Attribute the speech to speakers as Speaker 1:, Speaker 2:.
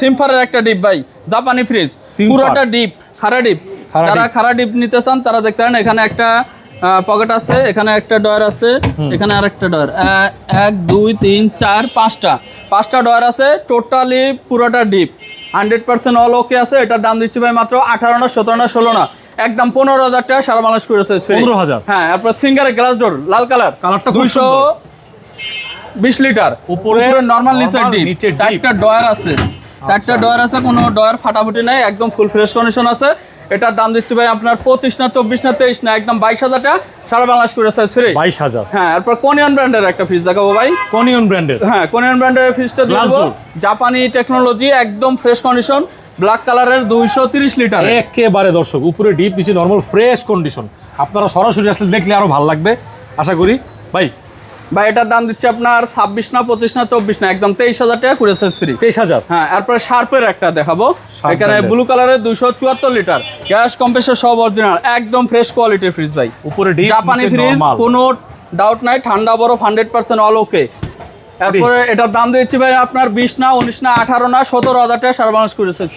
Speaker 1: সিম্পারের একটা ডিপ ভাই, জাপানি ফ্রিজ, পুরোটা ডিপ, খাড়া ডিপ। যারা খাড়া ডিপ নিতে চান তারা দেখতে পারেন, এখানে একটা পকেট আছে, এখানে একটা ডয়ার আছে, এখানে আরেকটা ডয়ার, 1 2 3 4 5টা ডয়ার আছে, টোটালি পুরোটা ডিপ, 100% অল ওকে আছে। এটার দাম দিচ্ছি ভাই মাত্র 18 না 17 না 16 না, একদম 15,000 টাকা সারা বাংলাদেশ করেছে।
Speaker 2: 15,000?
Speaker 1: হ্যাঁ। তারপর সিঙ্গারের গ্লাস ডোর, লাল কালারটা 220 লিটার, উপরে নরমাল নিচের ডিপ, 4টা ডয়ার আছে, 4টা ডয়ার আছে, কোনো ডয়ার ফাটাফুটি নাই, একদম ফুল ফ্রেশ কন্ডিশন আছে। এটার দাম দিচ্ছি ভাই আপনার 25 না 24 না 23 না, একদম 22,000 টাকা সারা বাংলাদেশ করে সাইজ ফ্রি।
Speaker 2: 22,000?
Speaker 1: হ্যাঁ। তারপর কোনিয়ন ব্র্যান্ডের একটা ফ্রিজ দেখাবো ভাই।
Speaker 2: কোনিয়ন ব্র্যান্ডের?
Speaker 1: হ্যাঁ, কোনিয়ন ব্র্যান্ডের ফ্রিজটা দেবো, জাপানি টেকনোলজি, একদম ফ্রেশ কন্ডিশন, ব্ল্যাক কালারের, 230 লিটার
Speaker 2: একেবারে। দর্শক, উপরে ডিপ, নিচে নরমাল ফ্রেশ কন্ডিশন। আপনারা সরাসরি আসলে দেখলে আরো ভালো লাগবে আশা করি। ভাই
Speaker 1: এটার দাম দিচ্ছে আপনার 26 না 25 না 24 না, একদম 23,000 টাকা করে সাইজ ফ্রি।
Speaker 2: 23,000?
Speaker 1: হ্যাঁ। তারপরে শার্পের একটা দেখাবো, এখানে ব্লু কালারের 274 লিটার, গ্যাস কম্প্রেসর সব অরিজিনাল, একদম ফ্রেশ কোয়ালিটির ফ্রিজ ভাই,
Speaker 2: উপরে ডিপ,
Speaker 1: জাপানি ফ্রিজ, কোনো ডাউট নাই, ঠান্ডা বরফ 100% অল ওকে। তারপরে এটার দাম দিচ্ছি ভাই আপনার 20 না 19 না 18 না 17,000 টাকা সারা বাংলাদেশ করে সাইজ ফ্রি।